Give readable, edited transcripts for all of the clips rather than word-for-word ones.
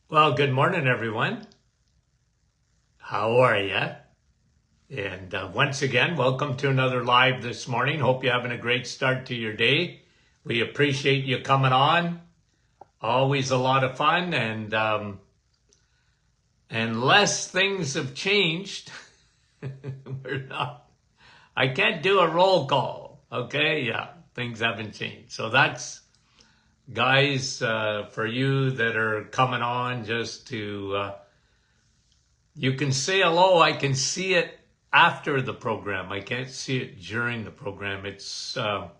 Well, good morning, everyone. How are you? And once again, welcome to another live this morning. Hope you're having a great start to your day. We appreciate you coming on. Always a lot of fun, and unless things have changed, we're not. I can't do a roll call. Okay, yeah, things haven't changed. So that's guys for you that are coming on just to. You can say hello. I can see it after the program. I can't see it during the program. It's an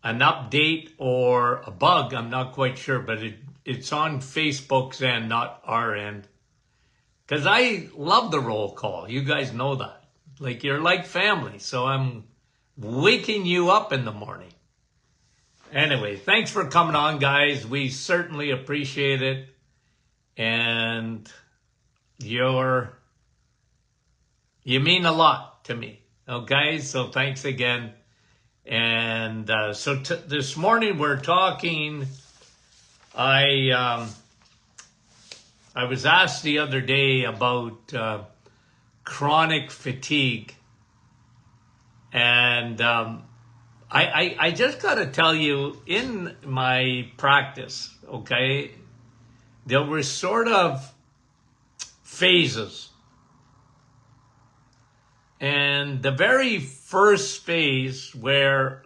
update or a bug. I'm not quite sure, but it's on Facebook's end, not our end. Because I love the roll call. You guys know that. Like you're like family. So I'm waking you up in the morning. Anyway, thanks for coming on, guys. We certainly appreciate it. And you mean a lot to me. Okay, so thanks again. And so this morning we're talking. I was asked the other day about chronic fatigue, and I just got to tell you, in my practice, okay, there were sort of phases. And the very first phase where,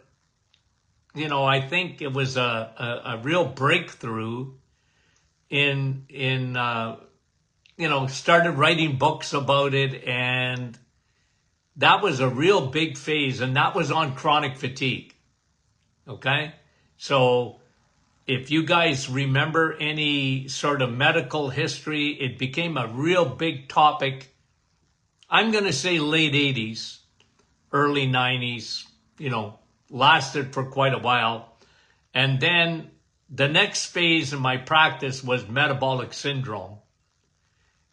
I think it was a real breakthrough in started writing books about it. And that was a real big phase. And that was on chronic fatigue. Okay. So if you guys remember any sort of medical history, it became a real big topic. I'm going to say late 80s, early 90s, lasted for quite a while. And then the next phase in my practice was metabolic syndrome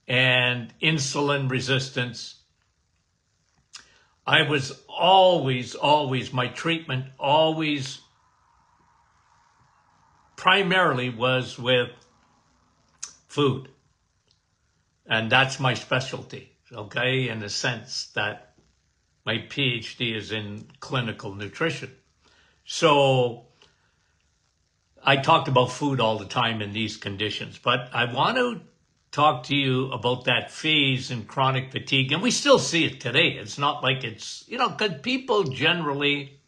and insulin resistance. I was always, my treatment always primarily was with food. And that's my specialty. Okay, in the sense that my PhD is in clinical nutrition. So I talked about food all the time in these conditions, but I want to talk to you about that phase in chronic fatigue. And we still see it today. It's not like it's, because people generally,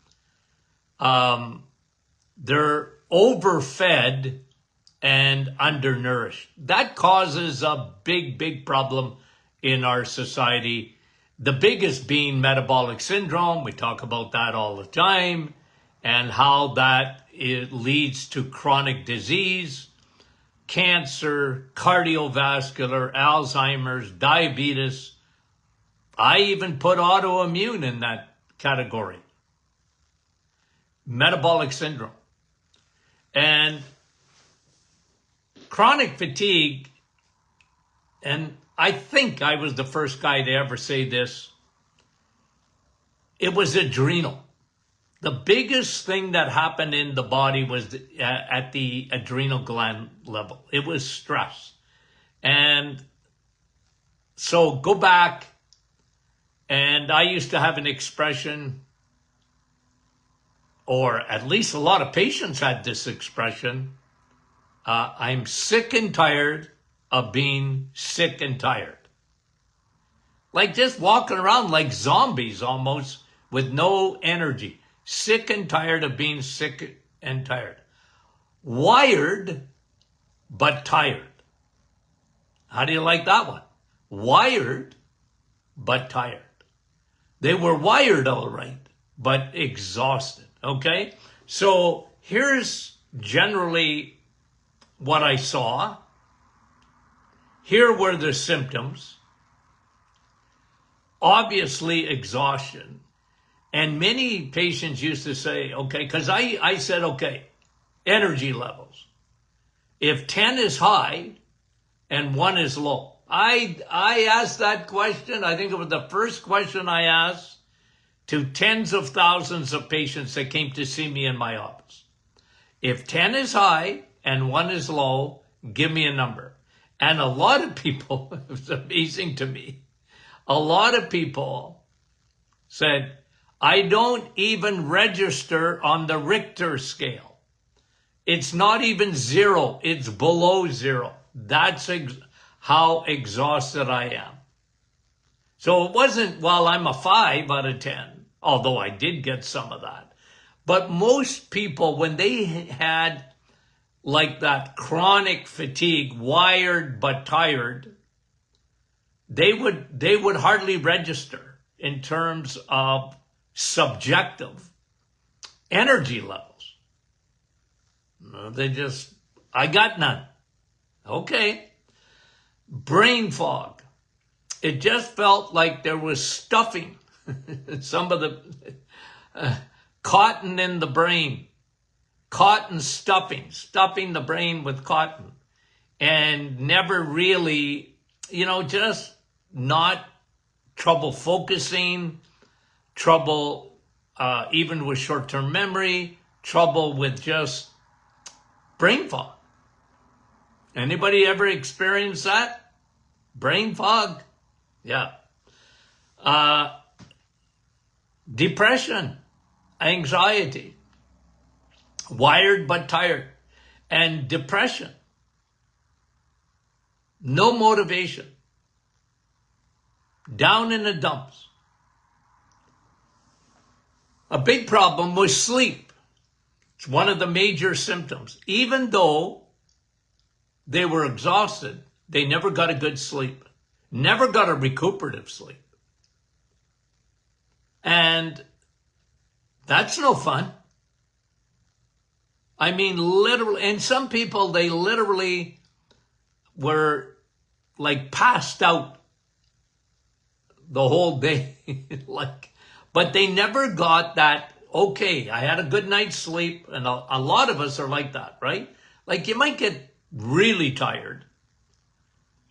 they're overfed and undernourished. That causes a big problem in our society. The biggest being metabolic syndrome. We talk about that all the time, and how that it leads to chronic disease, cancer, cardiovascular, Alzheimer's, diabetes. I even put autoimmune in that category. Metabolic syndrome. And chronic fatigue, and I think I was the first guy to ever say this, it was adrenal. The biggest thing that happened in the body was at the adrenal gland level. It was stress. And so go back, and I used to have an expression, or at least a lot of patients had this expression, I'm sick and tired of being sick and tired. Like just walking around like zombies almost with no energy. Sick and tired of being sick and tired. Wired, but tired. How do you like that one? Wired, but tired. They were wired all right, but exhausted. Okay? So here's generally what I saw. Here were the symptoms. Obviously, exhaustion. And many patients used to say, okay, because I said, okay, energy levels. If 10 is high and 1 is low. I asked that question. I think it was the first question I asked to tens of thousands of patients that came to see me in my office. If 10 is high and 1 is low, give me a number. And a lot of people, it was amazing to me, a lot of people said, I don't even register on the Richter scale. It's not even 0, it's below 0. That's how exhausted I am. So it wasn't, well, I'm a 5 out of 10, although I did get some of that. But most people, when they had like that chronic fatigue, wired but tired, they would hardly register in terms of subjective energy levels. They just, I got none. Okay. Brain fog. It just felt like there was stuffing, some of the cotton in the brain, cotton stuffing the brain with cotton, and never really, just not trouble focusing, trouble even with short-term memory, trouble with just brain fog. Anybody ever experienced that? Brain fog? Yeah. Depression, anxiety, wired but tired, and depression. No motivation. Down in the dumps. A big problem was sleep. It's one of the major symptoms. Even though they were exhausted, they never got a good sleep. Never got a recuperative sleep. And that's no fun. I mean, literally, and some people, they literally were like passed out the whole day. But they never got that, okay, I had a good night's sleep. And a lot of us are like that, right? Like you might get really tired.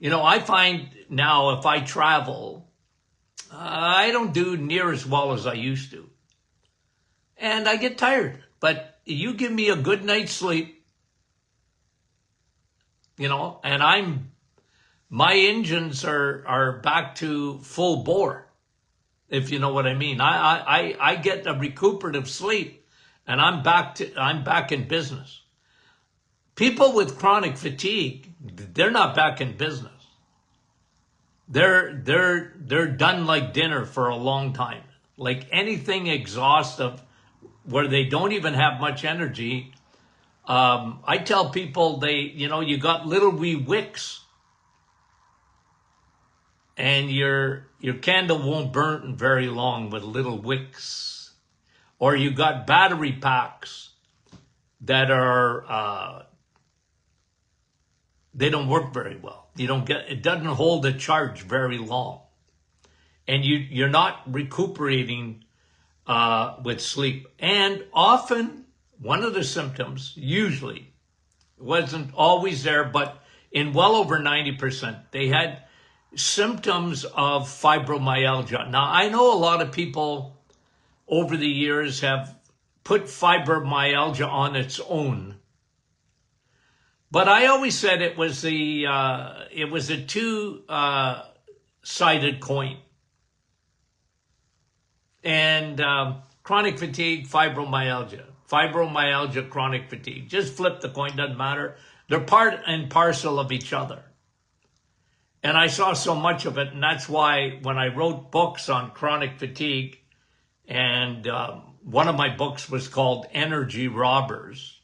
I find now if I travel, I don't do near as well as I used to. And I get tired. But you give me a good night's sleep, and my engines are back to full bore, if you know what I mean. I get a recuperative sleep and I'm back in business. People with chronic fatigue, they're not back in business. They're done like dinner for a long time. Like anything exhaustive where they don't even have much energy. I tell people you got little wee wicks and your candle won't burn very long with little wicks. Or you got battery packs that are, they don't work very well. It doesn't hold a charge very long. And you're not recuperating with sleep. And often, one of the symptoms, usually, wasn't always there, but in well over 90%, they had symptoms of fibromyalgia. Now, I know a lot of people over the years have put fibromyalgia on its own. But I always said it was a two-sided coin. And chronic fatigue, fibromyalgia, chronic fatigue. Just flip the coin, doesn't matter. They're part and parcel of each other. And I saw so much of it, and that's why when I wrote books on chronic fatigue, and one of my books was called Energy Robbers,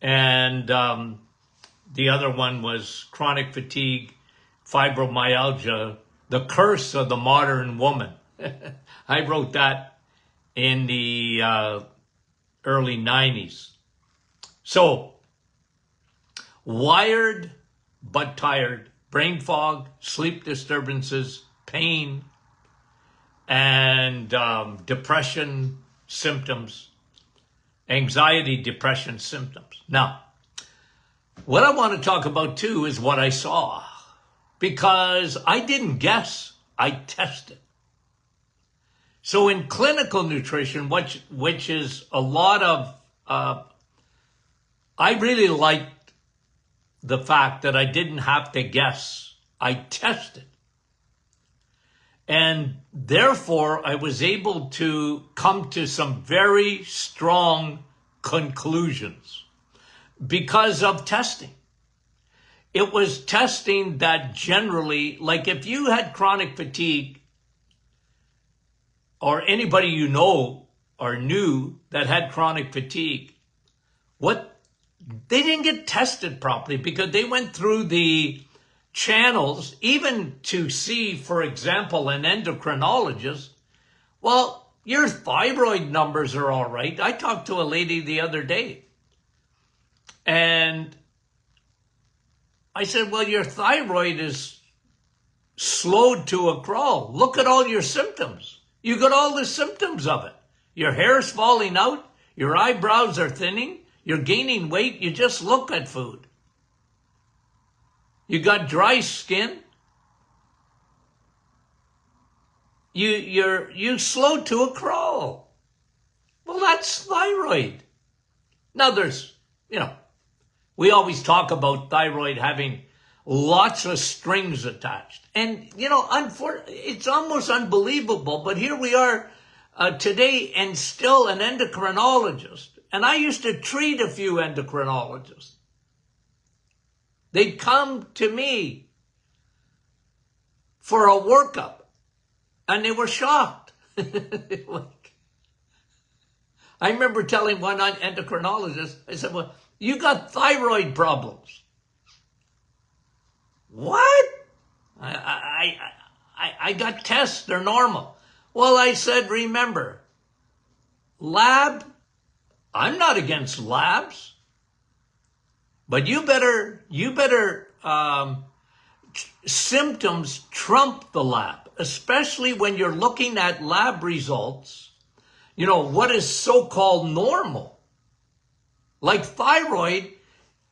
and the other one was Chronic Fatigue, Fibromyalgia, The Curse of the Modern Woman. I wrote that in the early 90s. So, wired but tired, brain fog, sleep disturbances, pain, and depression symptoms, anxiety, depression symptoms. Now, what I want to talk about too is what I saw, because I didn't guess, I tested. So in clinical nutrition, which is a lot of, I really liked the fact that I didn't have to guess. I tested. And therefore, I was able to come to some very strong conclusions because of testing. It was testing that generally, like if you had chronic fatigue, or anybody you know or knew that had chronic fatigue, they didn't get tested properly because they went through the channels, even to see, for example, an endocrinologist. Well, your thyroid numbers are all right. I talked to a lady the other day, and I said, well, your thyroid is slowed to a crawl. Look at all your symptoms. You got all the symptoms of it. Your hair's falling out. Your eyebrows are thinning. You're gaining weight. You just look at food. You got dry skin. You slowed to a crawl. Well, that's thyroid. Now we always talk about thyroid having lots of strings attached. And, it's almost unbelievable, but here we are today and still an endocrinologist. And I used to treat a few endocrinologists. They'd come to me for a workup, and they were shocked. I remember telling one endocrinologist, I said, well, you got thyroid problems. What? I got tests, they're normal. Well, I said, remember, lab, I'm not against labs, but you better symptoms trump the lab, especially when you're looking at lab results, what is so-called normal. Like thyroid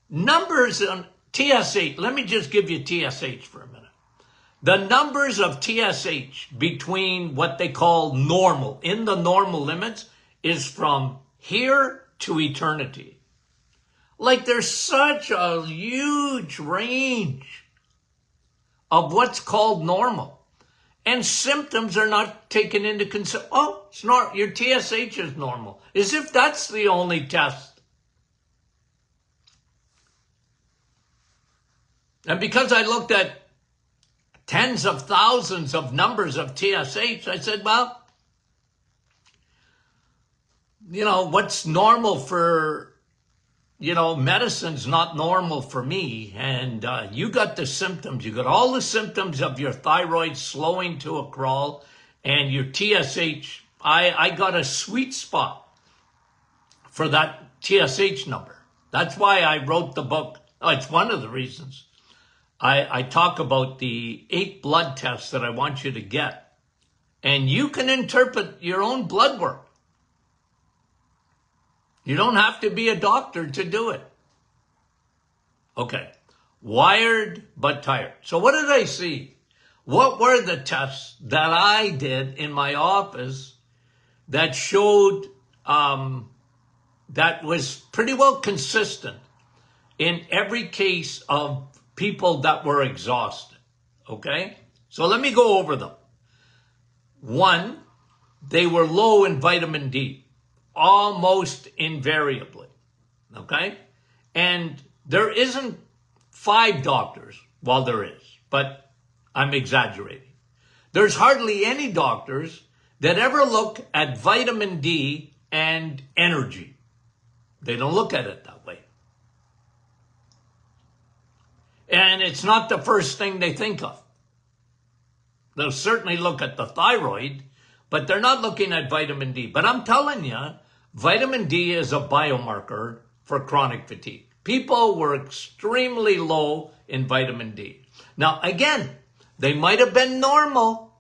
numbers on TSH. Let me just give you TSH for a minute. The numbers of TSH between what they call normal, in the normal limits, is from here to eternity. Like there's such a huge range of what's called normal. And symptoms are not taken into consideration. Oh, it's not, your TSH is normal. As if that's the only test. And because I looked at tens of thousands of numbers of TSH, I said, well, what's normal for, medicine's not normal for me. And you got the symptoms. You got all the symptoms of your thyroid slowing to a crawl and your TSH. I got a sweet spot for that TSH number. That's why I wrote the book. Oh, it's one of the reasons. I talk about the 8 blood tests that I want you to get. And you can interpret your own blood work. You don't have to be a doctor to do it. Okay. Wired but tired. So what did I see? What were the tests that I did in my office that showed that was pretty well consistent in every case of people that were exhausted? Okay? So let me go over them. 1, they were low in vitamin D, almost invariably. Okay? And there isn't 5 doctors, well, there is, but I'm exaggerating. There's hardly any doctors that ever look at vitamin D and energy. They don't look at it that way. And it's not the first thing they think of. They'll certainly look at the thyroid, but they're not looking at vitamin D. But I'm telling you, vitamin D is a biomarker for chronic fatigue. People were extremely low in vitamin D. Now, again, they might have been normal.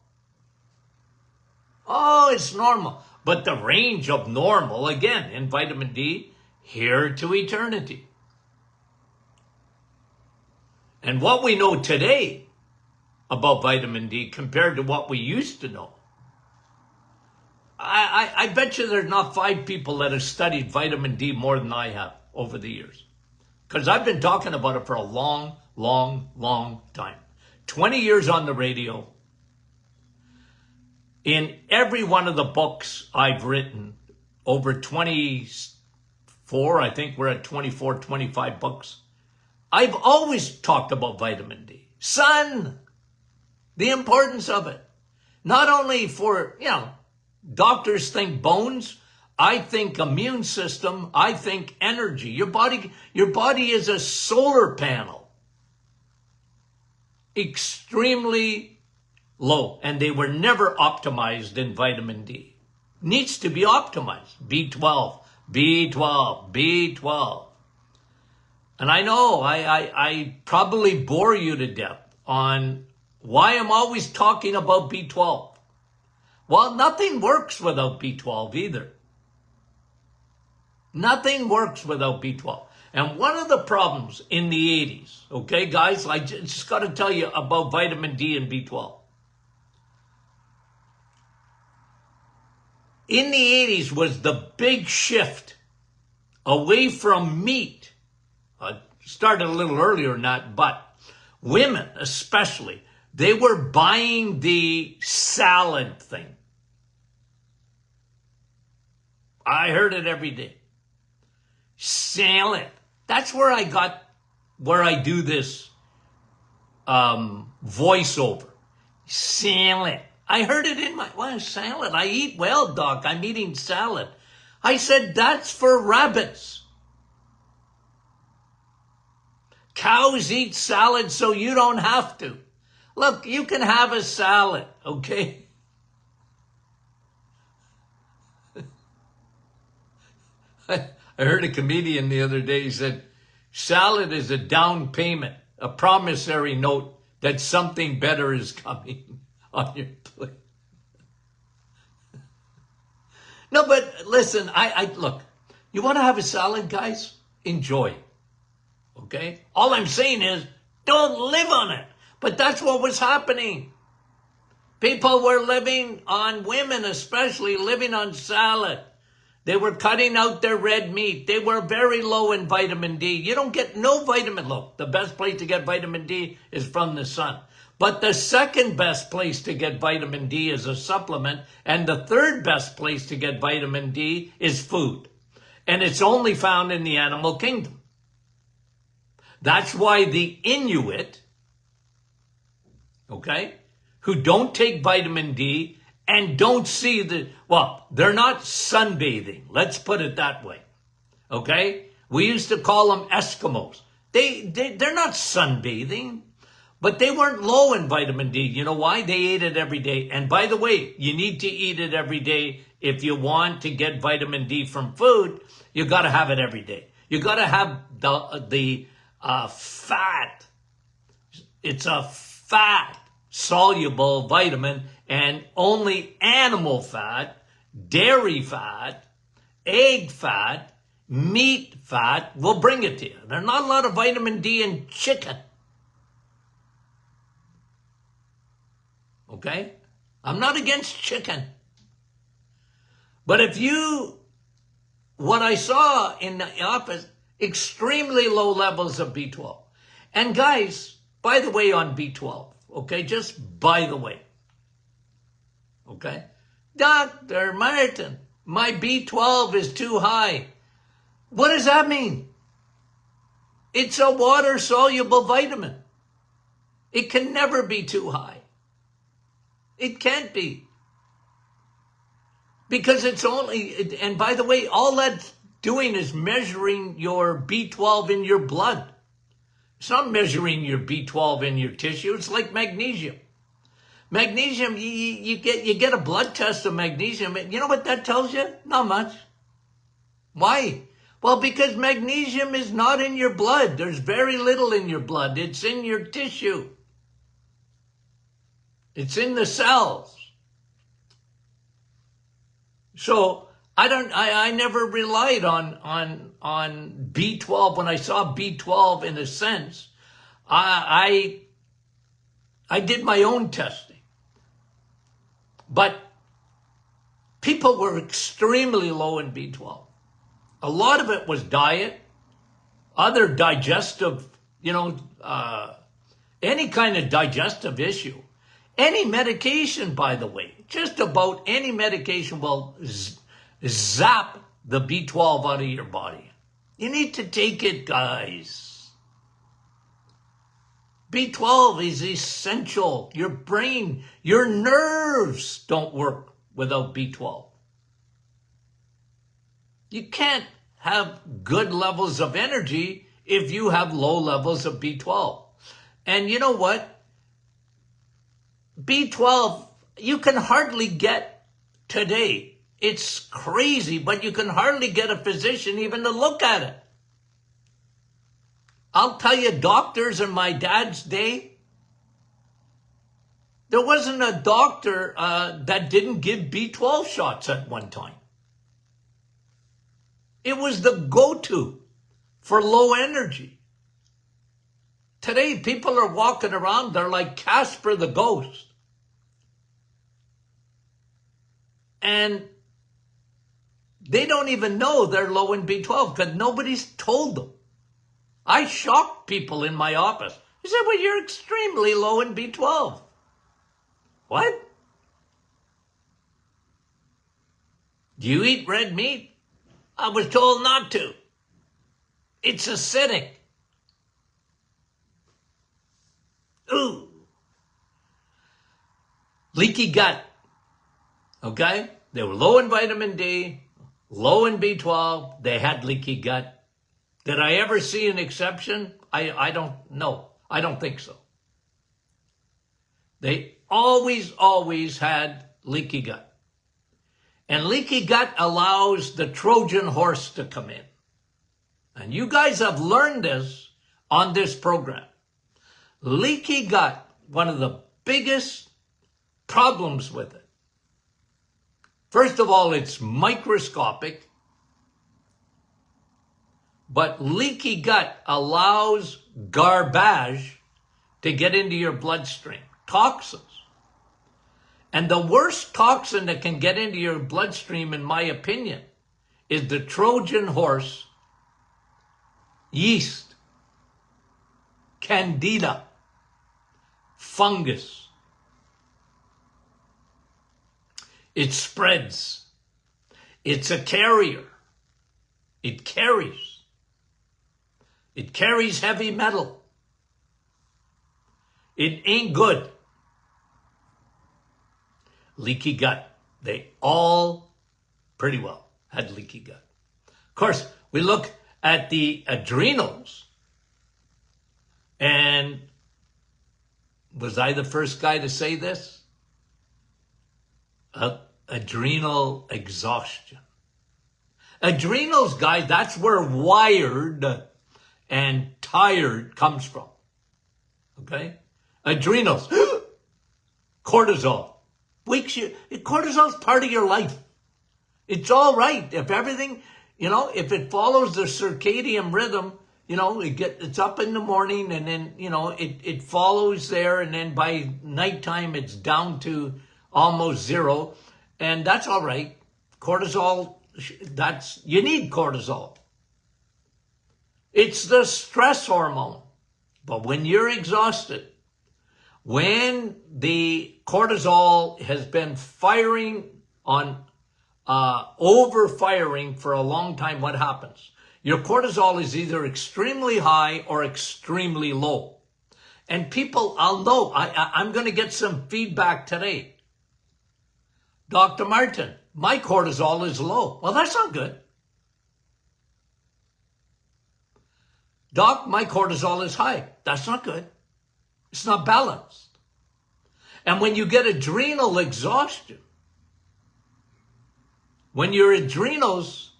Oh, it's normal. But the range of normal, again, in vitamin D, here to eternity. And what we know today about vitamin D compared to what we used to know, I bet you there's not 5 people that have studied vitamin D more than I have over the years. because I've been talking about it for a long, long, long time. 20 years on the radio. In every one of the books I've written, over 24, I think we're at 24, 25 books, I've always talked about vitamin D. Sun, the importance of it. Not only for, doctors think bones, I think immune system, I think energy. Your body is a solar panel. Extremely low, and they were never optimized in vitamin D. Needs to be optimized. B12, B12, B12. And I know I probably bore you to death on why I'm always talking about B12. Well, nothing works without B12 either. Nothing works without B12. And one of the problems in the 80s, okay, guys, I just got to tell you about vitamin D and B12. In the 80s was the big shift away from meat. Started a little earlier than that, but women especially, they were buying the salad thing. I heard it every day. Salad. That's where I do this voiceover. Salad. I heard it in salad. I eat well, Doc. I'm eating salad. I said, that's for rabbits. Cows eat salad so you don't have to. Look, you can have a salad, okay? I heard a comedian the other day, he said, salad is a down payment, a promissory note that something better is coming on your plate. No, but listen, look, you want to have a salad, guys? Enjoy. Okay? All I'm saying is, don't live on it. But that's what was happening. People were living on, women especially, living on salad. They were cutting out their red meat. They were very low in vitamin D. You don't get no vitamin. Look, the best place to get vitamin D is from the sun. But the second best place to get vitamin D is a supplement. And the third best place to get vitamin D is food. And it's only found in the animal kingdom. That's why the Inuit, okay, who don't take vitamin D and don't see they're not sunbathing. Let's put it that way. Okay? We used to call them Eskimos. They're not sunbathing, but they weren't low in vitamin D. You know why? They ate it every day. And by the way, you need to eat it every day. If you want to get vitamin D from food, you got to have it every day. You got to have the fat. It's a fat soluble vitamin, and only animal fat, dairy fat, egg fat, meat fat will bring it to you. There's not a lot of vitamin D in chicken. Okay? I'm not against chicken. But what I saw in the office, extremely low levels of B12. And guys, by the way, on B12, okay, just by the way, okay, Dr. Martin, my B12 is too high. What does that mean? It's a water-soluble vitamin. It can never be too high. It can't be. Because it's only, and by the way, all that's doing is measuring your B12 in your blood. It's not measuring your B12 in your tissue. It's like magnesium. Magnesium, you get a blood test of magnesium. You know what that tells you? Not much. Why? Well, because magnesium is not in your blood. There's very little in your blood. It's in your tissue. It's in the cells. So I never relied on B12. When I saw B12, in a sense, I did my own testing. But people were extremely low in B12. A lot of it was diet. other digestive, any kind of digestive issue. Any medication, by the way, just about any medication will zap the B12 out of your body. You need to take it, guys. B12 is essential. Your brain, your nerves don't work without B12. You can't have good levels of energy if you have low levels of B12. And you know what? B12, you can hardly get today. It's crazy, but you can hardly get a physician even to look at it. I'll tell you, doctors in my dad's day, there wasn't a doctor that didn't give B12 shots at one time. It was the go-to for low energy. Today, people are walking around, they're like Casper the Ghost. And they don't even know they're low in B12 because nobody's told them. I shocked people in my office. I said, well, you're extremely low in B12. What? Do you eat red meat? I was told not to. It's acidic. Ooh. Leaky gut. Okay? They were low in vitamin D, low in B12. They had leaky gut. Did I ever see an exception? I don't know. I don't think so. They always had leaky gut. And leaky gut allows the Trojan horse to come in. And you guys have learned this on this program. Leaky gut, one of the biggest problems with it. First of all, it's microscopic. But leaky gut allows garbage to get into your bloodstream, toxins. And the worst toxin that can get into your bloodstream, in my opinion, is the Trojan horse yeast, candida, fungus. It spreads. It's a carrier. It carries. It carries heavy metal. It ain't good. Leaky gut. They all pretty well had leaky gut. Of course, we look at the adrenals. And was I the first guy to say this? Adrenal exhaustion. Adrenals, guys, that's where wired and tired comes from. Okay? Adrenals. Cortisol. Wakes you. Cortisol's part of your life. It's all right. If everything, if it follows the circadian rhythm, it's up in the morning and then, it follows there, and then by nighttime it's down to almost zero. And that's all right. Cortisol, you need cortisol. It's the stress hormone. But when you're exhausted, when the cortisol has been firing on, overfiring for a long time, what happens? Your cortisol is either extremely high or extremely low. And people, I'll know, I'm going to get some feedback today. Dr. Martin, my cortisol is low. Well, that's not good. Doc, my cortisol is high. That's not good. It's not balanced. And when you get adrenal exhaustion, when your adrenals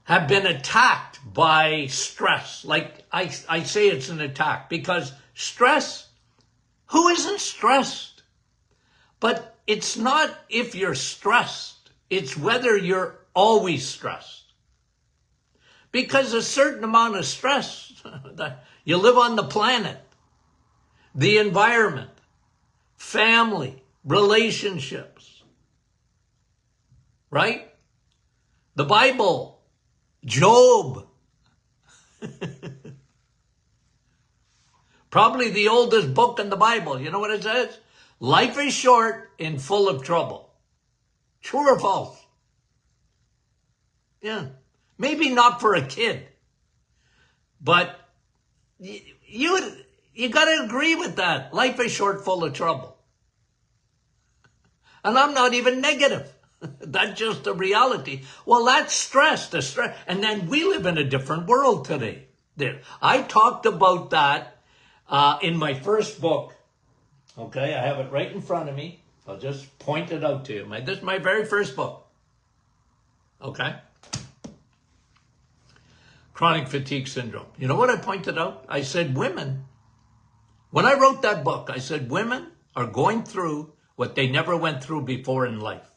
have been attacked by stress, like I say it's an attack, because stress, who isn't stressed? But it's not if you're stressed, it's whether you're always stressed. Because a certain amount of stress, you live on the planet, the environment, family, relationships, right? The Bible, Job, Probably the oldest book in the Bible. You know what it says? Life is short and full of trouble. True or false? Yeah. Maybe not for a kid, but you got to agree with that. Life is short, full of trouble. And I'm not even negative. That's just the reality. Well, that's stress, the stress. And then we live in a different world today. I talked about that in my first book. Okay, I have it right in front of me. I'll just point it out to you. This is my very first book. Okay? Chronic fatigue syndrome. You know what I pointed out? I said women, when I wrote that book, I said women are going through what they never went through before in life.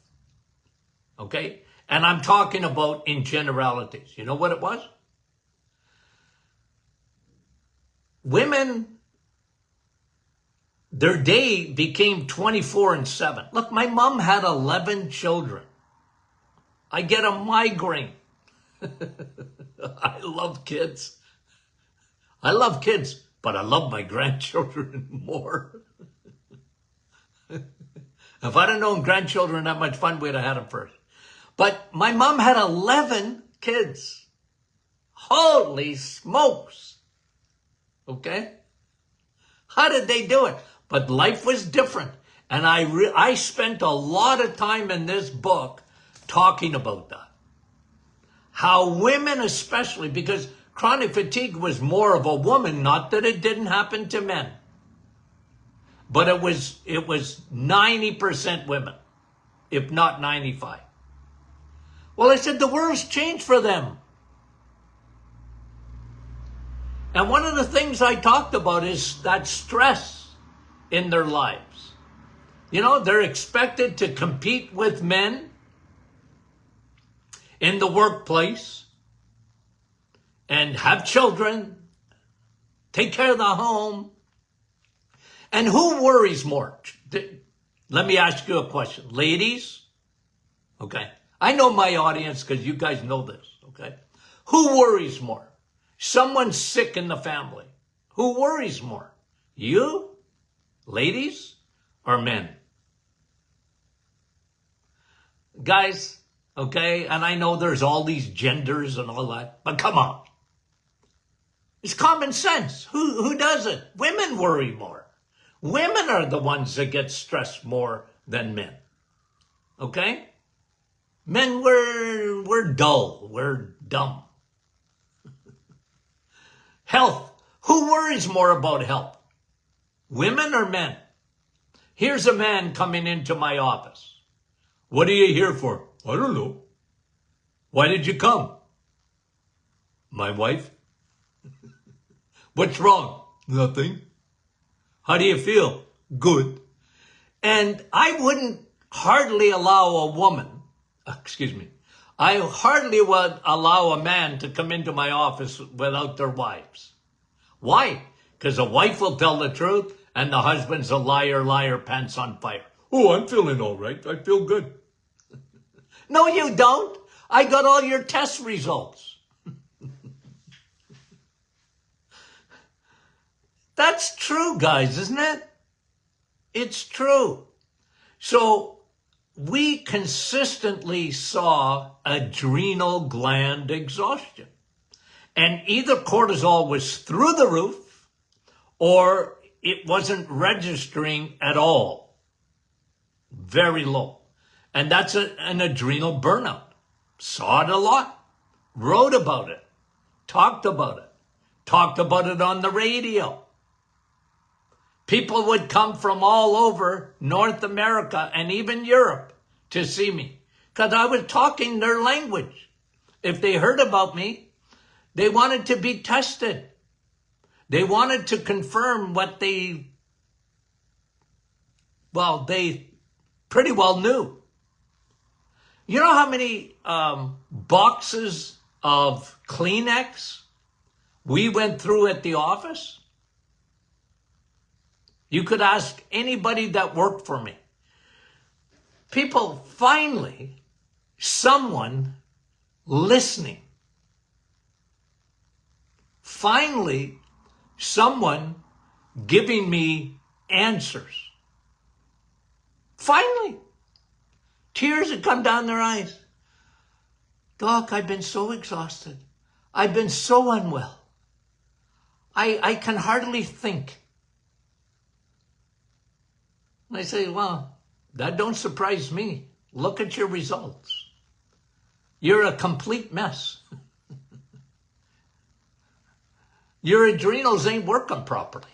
Okay? And I'm talking about in generalities. You know what it was? Women, their day became 24/7. Look, my mom had 11 children. I get a migraine. I love kids. I love kids, but I love my grandchildren more. If I'd have known grandchildren that much fun, we'd have had them first. But my mom had 11 kids. Holy smokes. Okay? How did they do it? But life was different. And I spent a lot of time in this book talking about that. How women especially, because chronic fatigue was more of a woman, not that it didn't happen to men. But it was 90% women, if not 95. Well, I said the world's changed for them. And one of the things I talked about is that stress in their lives. You know, they're expected to compete with men in the workplace and have children, take care of the home. And who worries more? Let me ask you a question. Ladies, okay? I know my audience because you guys know this, okay? Who worries more? Someone sick in the family. Who worries more? You, ladies, or men? Guys, okay? And I know there's all these genders and all that, but come on. It's common sense. Who does it? Women worry more. Women are the ones that get stressed more than men. Okay? Men, we're dull. We're dumb. Health. Who worries more about health? Women or men? Here's a man coming into my office. What are you here for? I don't know. Why did you come? My wife. What's wrong? Nothing. How do you feel? Good. And I wouldn't hardly allow a woman, I hardly would allow a man to come into my office without their wives. Why? Because the wife will tell the truth and the husband's a liar, liar, pants on fire. Oh, I'm feeling all right. I feel good. No, you don't. I got all your test results. That's true, guys, isn't it? It's true. So we consistently saw adrenal gland exhaustion. And either cortisol was through the roof or it wasn't registering at all. Very low. And that's an adrenal burnout. Saw it a lot. Wrote about it. Talked about it on the radio. People would come from all over North America and even Europe to see me because I was talking their language. If they heard about me, they wanted to be tested. They wanted to confirm what they pretty well knew. You know how many boxes of Kleenex we went through at the office? You could ask anybody that worked for me. People, finally, someone listening. finally someone giving me answers. Finally. Tears had come down their eyes. Doc, I've been so exhausted. I've been so unwell. I can hardly think. And I say, well, that don't surprise me. Look at your results. You're a complete mess. Your adrenals ain't working properly.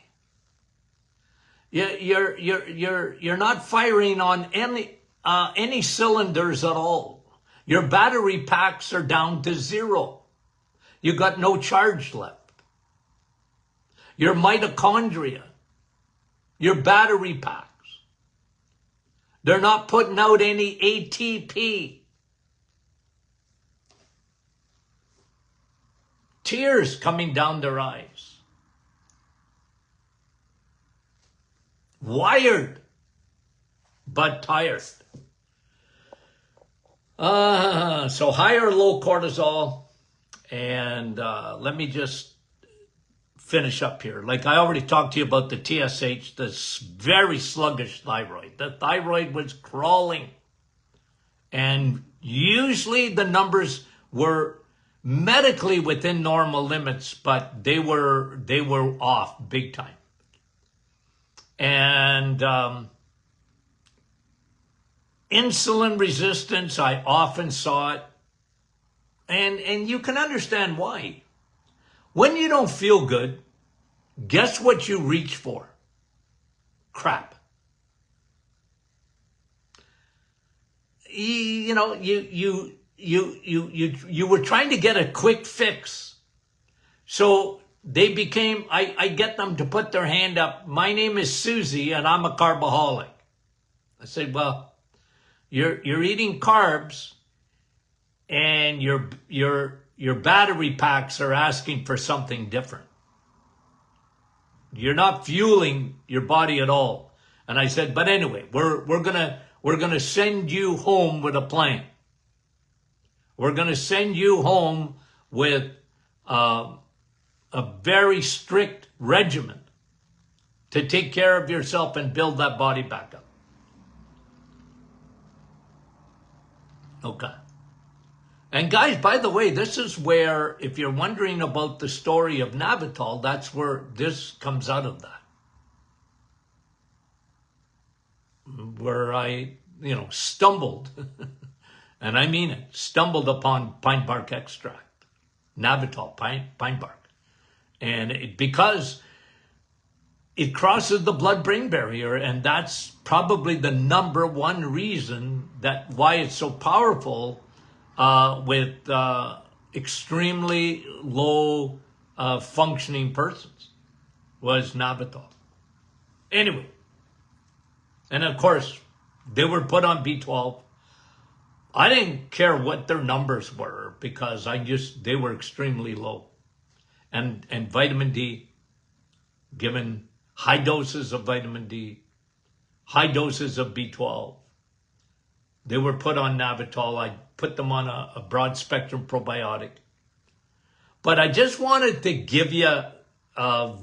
You're not firing on any cylinders at all. Your battery packs are down to 0. You got no charge left. Your mitochondria, your battery packs, they're not putting out any ATP. Tears coming down their eyes. Wired, but tired. So high or low cortisol. And let me just finish up here. Like I already talked to you about the TSH, this very sluggish thyroid. The thyroid was crawling. And usually the numbers were medically within normal limits, but they were off big time. And insulin resistance, I often saw it. And you can understand why. When you don't feel good, guess what you reach for? Crap. You were trying to get a quick fix. So they became, I get them to put their hand up. My name is Susie and I'm a carbaholic. I said, well, you're eating carbs and your battery packs are asking for something different. You're not fueling your body at all. And I said, but anyway, we're gonna send you home with a plan. We're gonna send you home with a very strict regimen to take care of yourself and build that body back up. Okay. And guys, by the way, this is where, if you're wondering about the story of Navitol, that's where this comes out of that. Where I, stumbled, and I mean it, stumbled upon pine bark extract, Navitol, pine bark. And because it crosses the blood-brain barrier, and that's probably the number one reason that why it's so powerful with extremely low functioning persons, was Navitol. Anyway, and of course, they were put on B12. I didn't care what their numbers were because they were extremely low. And vitamin D, given high doses of vitamin D, high doses of B12. They were put on Navitol. I put them on a broad spectrum probiotic. But I just wanted to give you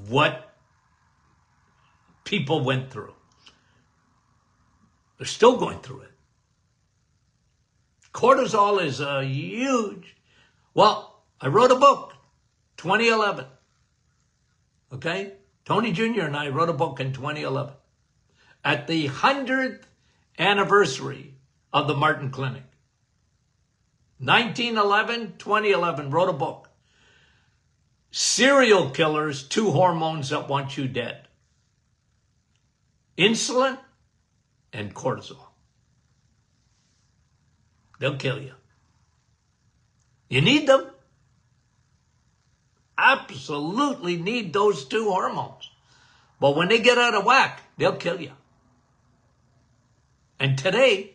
what people went through. They're still going through it. Cortisol is a huge... Well, I wrote a book, 2011. Okay? Tony Jr. and I wrote a book in 2011. At the 100th anniversary of the Martin Clinic. 1911, 2011, wrote a book. Serial killers, 2 hormones that want you dead. Insulin and cortisol. They'll kill you. You need them. Absolutely need those 2 hormones. But when they get out of whack, they'll kill you. And today,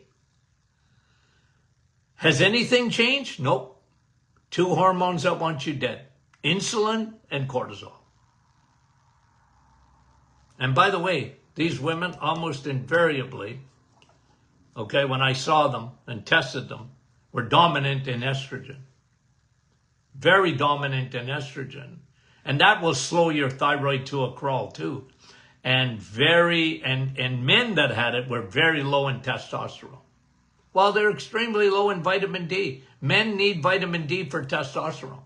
has anything changed? Nope. 2 hormones that want you dead. Insulin and cortisol. And by the way, these women almost invariably, okay, when I saw them and tested them, were dominant in estrogen. Very dominant in estrogen. And that will slow your thyroid to a crawl too. And men that had it were very low in testosterone. Well, they're extremely low in vitamin D. Men need vitamin D for testosterone.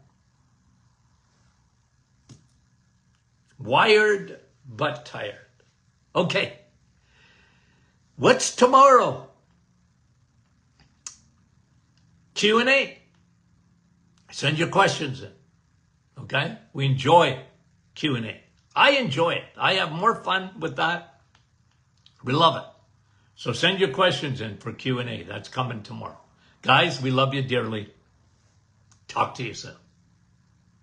Wired but tired. Okay. What's tomorrow? Q&A. Send your questions in. Okay? We enjoy Q&A. I enjoy it. I have more fun with that. We love it. So send your questions in for Q&A. That's coming tomorrow. Guys, we love you dearly. Talk to you soon.